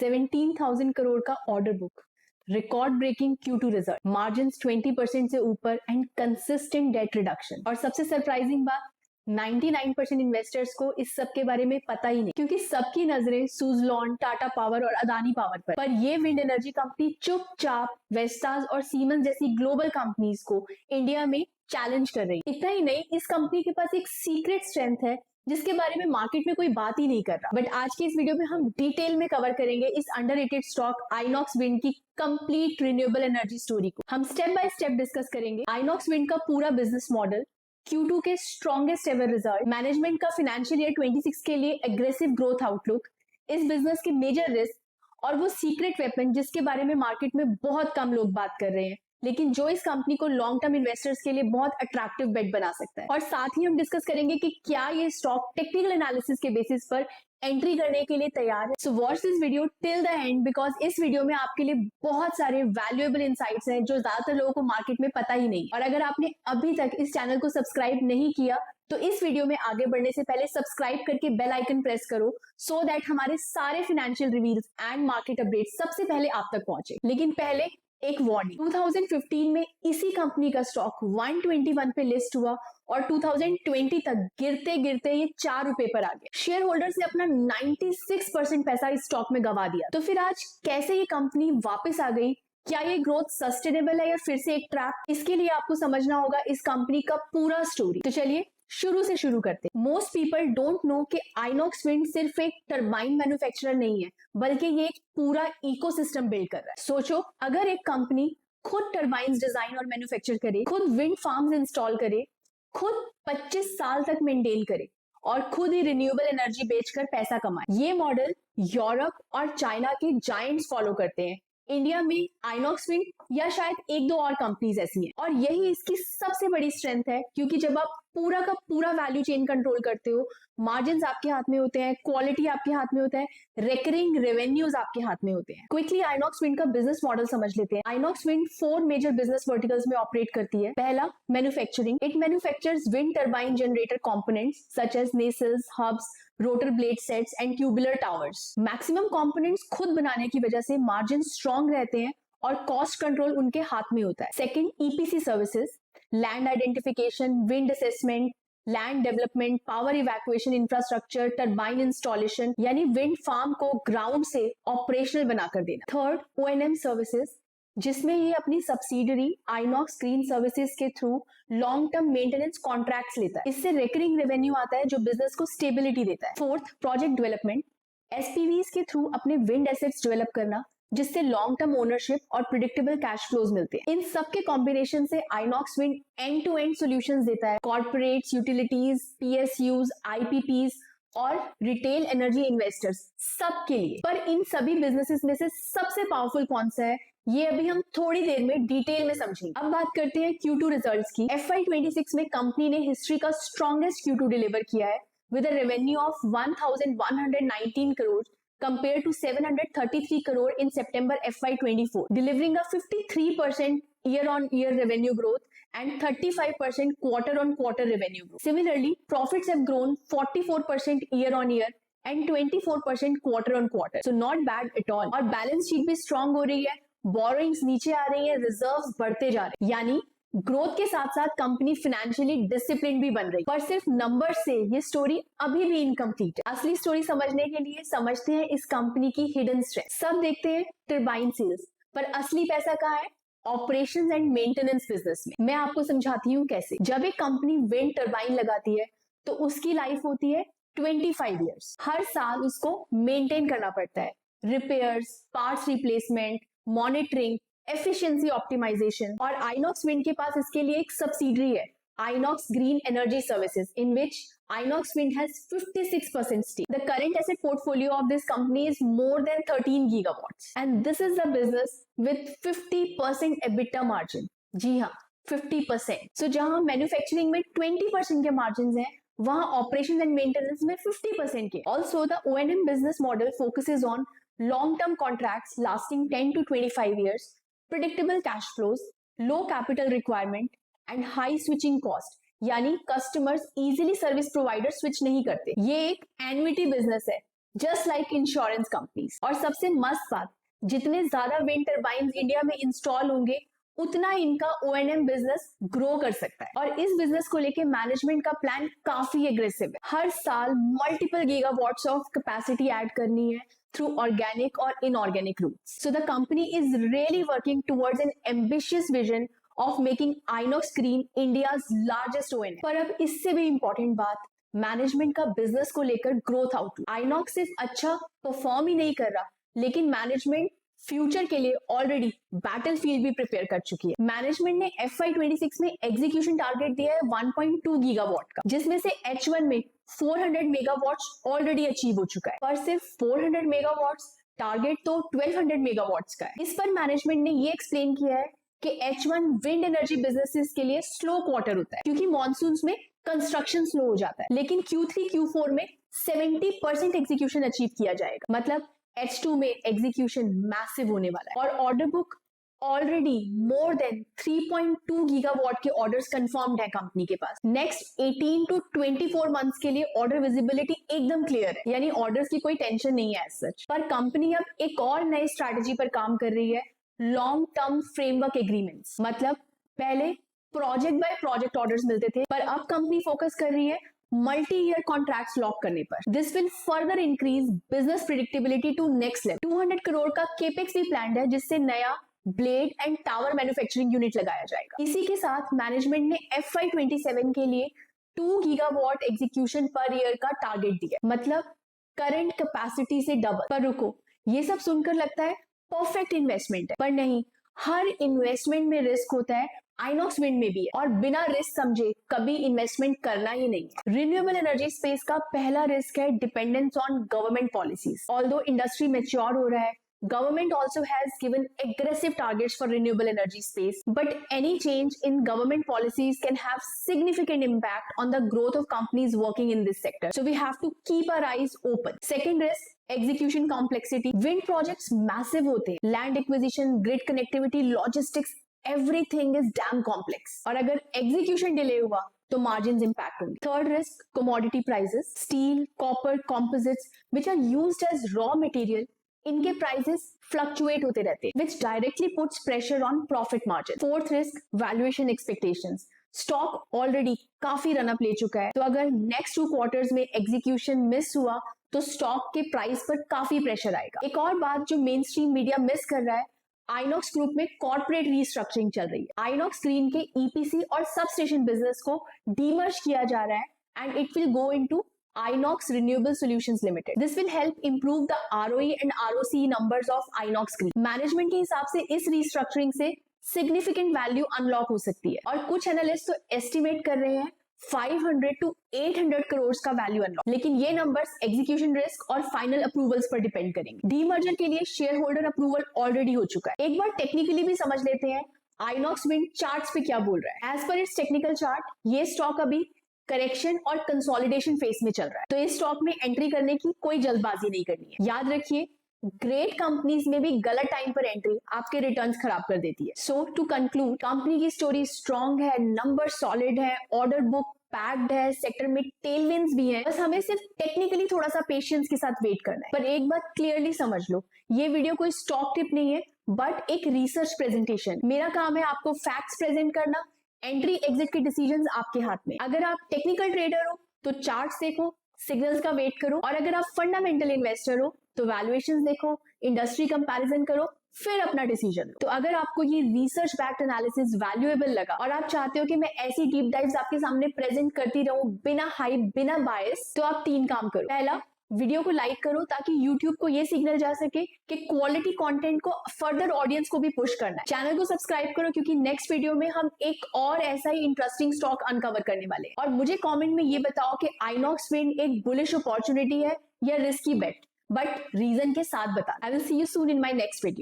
17,000 करोड़ का order book, record breaking Q2 result, margin 20% से ऊपर एंड कंसिस्टेंट डेट रिडक्शन। और सबसे सरप्राइजिंग बात, 99% इन्वेस्टर्स को इस सब के बारे में पता ही नहीं, क्योंकि सबकी नजरें सुजलॉन, टाटा पावर और अदानी पावर पर ये विंड एनर्जी कंपनी चुपचाप वेस्टास और सीमेंस जैसी ग्लोबल कंपनीज को इंडिया में चैलेंज कर रही। इतना ही नहीं, इस कंपनी के पास एक सीक्रेट स्ट्रेंथ है जिसके बारे में मार्केट में कोई बात ही नहीं कर रहा। बट आज के इस वीडियो में हम डिटेल में कवर करेंगे इस अंडररेटेड स्टॉक आइनॉक्स विंड की कंप्लीट रिन्यूएबल एनर्जी स्टोरी को। हम स्टेप बाय स्टेप डिस्कस करेंगे आइनॉक्स विंड का पूरा बिजनेस मॉडल, Q2 के स्ट्रॉन्गेस्ट एवर रिजल्ट, मैनेजमेंट का फाइनेंशियल ईयर 26 के लिए एग्रेसिव ग्रोथ आउटलुक, इस बिजनेस के मेजर रिस्क और वो सीक्रेट वेपन जिसके बारे में मार्केट में बहुत कम लोग बात कर रहे हैं, लेकिन जो इस कंपनी को लॉन्ग टर्म इन्वेस्टर्स के लिए बहुत अट्रैक्टिव बेट बना सकता है। और साथ ही हम डिस्कस करेंगे कि क्या ये स्टॉक टेक्निकल एनालिसिस के बेसिस पर एंट्री करने के लिए तैयार है। So watch this video till the end, because इस वीडियो में आपके लिए बहुत सारे वैल्यूएबल इनसाइट्स हैं जो ज्यादातर लोगों को मार्केट में पता ही नहीं। और अगर आपने अभी तक इस चैनल को सब्सक्राइब नहीं किया तो इस वीडियो में आगे बढ़ने से पहले सब्सक्राइब करके बेल आइकन प्रेस करो, सो दैट हमारे सारे financial reviews and market update सबसे पहले आप तक पहुंचे। लेकिन पहले एक वार्निंग, 2015 में इसी कंपनी का स्टॉक 121 पे लिस्ट हुआ और 2020 तक गिरते गिरते ये 4 रुपए पर आ गया। शेयर होल्डर्स ने अपना 96% पैसा इस स्टॉक में गवा दिया। तो फिर आज कैसे ये कंपनी वापस आ गई? क्या ये ग्रोथ सस्टेनेबल है या फिर से एक ट्रैप? इसके लिए आपको समझना होगा इस कंपनी का पूरा स्टोरी। तो चलिए शुरू से शुरू करते हैं। मोस्ट पीपल डोंट नो कि आइनॉक्स विंड सिर्फ एक टरबाइन मैन्युफैक्चरर नहीं है, बल्कि ये एक पूरा इकोसिस्टम बिल्ड कर रहा है। सोचो, अगर एक कंपनी खुद टरबाइंस डिजाइन और मैन्युफैक्चर करे, खुद विंड फार्म्स इंस्टॉल करे, खुद 25 साल तक मेंटेन करे और खुद ही रिन्यूएबल एनर्जी बेचकर पैसा कमाए। ये मॉडल यूरोप और चाइना के जायंट्स फॉलो करते हैं। इंडिया में आइनॉक्स विंड या शायद एक दो और कंपनीज ऐसी हैं, और यही इसकी सबसे बड़ी स्ट्रेंथ है, क्योंकि जब आप पूरा का पूरा वैल्यू चेन कंट्रोल करते हो, मार्जिन्स आपके हाथ में होते हैं, क्वालिटी आपके हाथ में होता है, रिकरिंग रेवेन्यूज आपके हाथ में होते हैं। क्विकली आइनॉक्स विंड का बिजनेस मॉडल समझ लेते हैं। Inox Wind 4 major business verticals में ऑपरेट करती है। पहला, manufacturing. It manufactures wind turbine generator components such as nacelles, hubs, rotor blade sets and tubular towers. Maximum components खुद बनाने की वजह से मार्जिन स्ट्रॉन्ग रहते हैं और कॉस्ट कंट्रोल उनके हाथ में होता है। Second, EPC services, land identification, wind assessment, land development, power evacuation infrastructure, turbine installation, यानी विंड फार्म को ग्राउंड से ऑपरेशनल बनाकर देना। थर्ड, ओएनएम सर्विसेज, जिसमें ये अपनी सब्सिडरी आइनॉक्स ग्रीन सर्विसेज के through long term maintenance contracts लेता है। इससे रिकरिंग रेवेन्यू आता है जो बिजनेस को स्टेबिलिटी देता है। फोर्थ, प्रोजेक्ट डेवलपमेंट, एसपीवीज के थ्रू अपने विंड एसेट्स डेवलप करना, जिससे लॉन्ग टर्म ओनरशिप और प्रिडिक्टेबल कैश फ्लोज मिलते हैं। इन सब के कॉम्बिनेशन से Inox Wind end to end solutions देता है कॉर्पोरेट्स, यूटिलिटीज, पीएसयूज, आईपीपीज और रिटेल एनर्जी इन्वेस्टर्स सबके लिए। पर इन सभी बिजनेसेस में से सबसे पावरफुल कौन सा है, ये अभी हम थोड़ी देर में डिटेल में समझेंगे। अब बात करते हैं Q2 रिजल्ट्स की। FY26 में कंपनी ने हिस्ट्री का स्ट्रॉन्गेस्ट Q2 डिलीवर किया है with a revenue of 1119 crore compared to 733 crore in September FY24, delivering a 53% year-on-year revenue growth and 35% quarter-on-quarter revenue growth. Similarly, profits have grown 44% year-on-year and 24% quarter-on-quarter. So not bad at all. और balance sheet भी strong हो रही है, borrowings नीचे आ रही है, reserves बढ़ते जा रहे हैं, यानी ग्रोथ के साथ साथ कंपनी फाइनेंशियली डिसिप्लिन भी बन रही। पर सिर्फ नंबर से ये स्टोरी अभी भी इनकम्प्लीट है। असली स्टोरी समझने के लिए समझते हैं इस कंपनी की हिडन स्ट्रेंथ। सब देखते हैं टरबाइन सेल्स, पर असली पैसा कहाँ है? ऑपरेशंस एंड मेंटेनेंस बिजनेस में। मैं आपको समझाती हूँ कैसे। जब एक कंपनी विंड टरबाइन लगाती है तो उसकी लाइफ होती है 25 ईयर्स। हर साल उसको मेंटेन करना पड़ता है, repairs, parts replacement, monitoring, efficiency optimisation. और आइनॉक्स विंड के पास इसके लिए एक सब्सिडरी है, INOX green energy services, in which Inox Wind has 56% stake. The current asset portfolio of this company is more than 13 gigawatts, and this is the business with 50% EBITDA margin. जी हाँ, 50%. So जहाँ manufacturing में 20% के margin हैं, वहाँ operation and maintenance में 50% के। Also, the O&M business model focuses on long-term contracts lasting 10 to 25 years, predictable cash flows, low capital requirement and high switching cost, यानी customers easily service provider switch नहीं करते। ये एक annuity business है, just like insurance companies. और सबसे मस्त बात, जितने ज्यादा विंड टर्बाइन्स इंडिया में इंस्टॉल होंगे उतना इनका O&M बिजनेस ग्रो कर सकता है। और इस बिजनेस को लेके मैनेजमेंट का प्लान काफी एग्रेसिव है। हर साल multiple gigawatts of capacity add करनी है थ्रू ऑर्गेनिक और inorganic routes. So the company is really working towards an ambitious vision of making Inox Green India's largest O&M। पर अब इससे भी इंपॉर्टेंट बात, मैनेजमेंट का बिजनेस को लेकर ग्रोथ आउटलुक। आइनॉक्स सिर्फ अच्छा परफॉर्म ही नहीं कर रहा, लेकिन मैनेजमेंट फ्यूचर के लिए ऑलरेडी बैटलफील्ड भी प्रिपेयर कर चुकी है। मैनेजमेंट ने FY26 में एग्जीक्यूशन टारगेट दिया है 1.2 गीगावाट का, जिसमें से H1 में 400 मेगावाट्स ऑलरेडी अचीव हो चुका है। पर सिर्फ 400 मेगावाट्स, टारगेट तो 1200 मेगावाट्स का है। इस पर मैनेजमेंट ने ये एक्सप्लेन किया है कि H1 विंड एनर्जी बिजनेसेस के लिए स्लो क्वार्टर होता है, क्योंकि मॉनसून्स में कंस्ट्रक्शन स्लो हो जाता है। लेकिन Q3 Q4 में 70% एग्जीक्यूशन अचीव किया जाएगा। मतलब H2 में एग्जीक्यूशन मैसिव होने वाला है। और order book already more than 3.2 gigawatt के ऑर्डर्स कंफर्म्ड है कंपनी के पास। नेक्स्ट 18 to 24 मंथ्स के लिए ऑर्डर विजिबिलिटी एकदम क्लियर है, यानी ऑर्डर्स की कोई टेंशन नहीं है एज सच। पर कंपनी अब एक और नई स्ट्रैटेजी पर काम कर रही है, लॉन्ग टर्म फ्रेमवर्क एग्रीमेंट्स। मतलब पहले प्रोजेक्ट बाय प्रोजेक्ट ऑर्डर्स मिलते थे, पर अब कंपनी फोकस कर रही है मल्टी ईयर कॉन्ट्रैक्ट्स लॉक करने पर। This will further increase business predictability to next level. 200 crore का केपेक्स भी प्लान्ड है, जिससे नया blade and tower manufacturing unit लगाया जाएगा। इसी के साथ मैनेजमेंट ने FY27 के लिए 2 गीगावाट एग्जीक्यूशन पर ईयर का टारगेट दिया, मतलब करंट कैपेसिटी से डबल। पर रुको, ये सब सुनकर लगता है परफेक्ट इन्वेस्टमेंट है, पर नहीं, हर इन्वेस्टमेंट में रिस्क होता है। आइनॉक्स विंड में भी है, और बिना रिस्क समझे कभी इन्वेस्टमेंट करना ही नहीं है। रिन्यूएबल एनर्जी स्पेस का पहला रिस्क है dependence on government policies. Although industry mature हो रहा है, government also has given aggressive targets for renewable energy space, but any change in government policies can have significant impact on the growth of companies working in this sector. So we have to keep our eyes open. Second risk, execution complexity. Wind projects massive होते हैं, land acquisition, grid connectivity, logistics, everything is damn complex. और अगर execution delay हुआ तो margins impact होंगे. Third risk, commodity prices. Steel, copper, composites, which are used as raw material, इनके prices fluctuate होते रहते हैं, which directly puts pressure on profit margin. Fourth risk, valuation expectations. Stock already काफी run up ले चुका है, तो अगर नेक्स्ट 2 क्वार्टर्स में एग्जीक्यूशन मिस हुआ तो स्टॉक के प्राइस पर काफी प्रेशर आएगा। एक और बात जो मेन स्ट्रीम मीडिया मिस कर रहा है, आइनॉक्स ग्रुप में कॉर्पोरेट रीस्ट्रक्चरिंग चल रही है। आइनॉक्स ग्रीन के EPC और सबस्टेशन बिजनेस को डीमर्ज किया जा रहा है and it will go into Inox Renewable Solutions Limited. This will help improve the ROE and ROCE numbers of Inox Green. Management के हिसाब से इस रीस्ट्रक्चरिंग से सिग्निफिकेंट वैल्यू अनलॉक हो सकती है, और कुछ एनालिस्ट तो एस्टिमेट कर रहे हैं 500 to 800 करोड़ का वैल्यू अनलॉक। लेकिन ये नंबर्स एग्जीक्यूशन रिस्क और फाइनल अप्रूवल्स पर डिपेंड करेंगे। डीमर्जर के लिए शेयर होल्डर अप्रूवल ऑलरेडी हो चुका है। एक बार टेक्निकली भी समझ लेते हैं आइनॉक्स विंड चार्ट्स पे क्या बोल रहा है। As per its technical chart, ये स्टॉक अभी करेक्शन और कंसोलिडेशन फेस में चल रहा है, तो इस स्टॉक में एंट्री करने की कोई जल्दबाजी नहीं करनी है। याद रखिए, ग्रेट कंपनीज में भी गलत टाइम पर एंट्री आपके रिटर्न्स खराब कर देती है। सो टू कंक्लूड, कंपनी की स्टोरी स्ट्रॉन्ग है, नंबर सॉलिड है, ऑर्डर बुक पैक्ड है, सेक्टर में टेलविंड्स भी हैं, बस हमें सिर्फ टेक्निकली थोड़ा सा पेशेंस के साथ वेट करना है। पर एक बात क्लियरली समझ लो, ये वीडियो कोई स्टॉक टिप नहीं है, बट एक रिसर्च प्रेजेंटेशन। मेरा काम है आपको फैक्ट्स प्रेजेंट करना, एंट्री एग्जिट के डिसीजंस आपके हाथ में। अगर आप टेक्निकल ट्रेडर हो तो चार्ट्स देखो, सिग्नल्स का वेट करो, और अगर आप फंडामेंटल इन्वेस्टर हो तो वैल्यूएशंस देखो, इंडस्ट्री कंपैरिजन करो, फिर अपना डिसीजन लो। तो अगर आपको ये रिसर्च बैक्ड एनालिसिस वैल्यूएबल लगा और आप चाहते हो कि मैं ऐसी डीप डाइव्स आपके सामने प्रेजेंट करती रहूं बिना हाइप, बिना बायस, तो आप 3 काम करो। पहला, वीडियो को लाइक करो ताकि YouTube को ये सिग्नल जा सके कि क्वालिटी कंटेंट को फर्दर ऑडियंस को भी पुश करना है। चैनल को सब्सक्राइब करो, क्योंकि नेक्स्ट वीडियो में हम एक और ऐसा ही इंटरेस्टिंग स्टॉक अनकवर करने वाले हैं। और मुझे कमेंट में ये बताओ कि आइनॉक्स विंड एक बुलिश अपॉर्चुनिटी है या रिस्की बेट, बट रीजन के साथ बता। I will see you soon in my next video.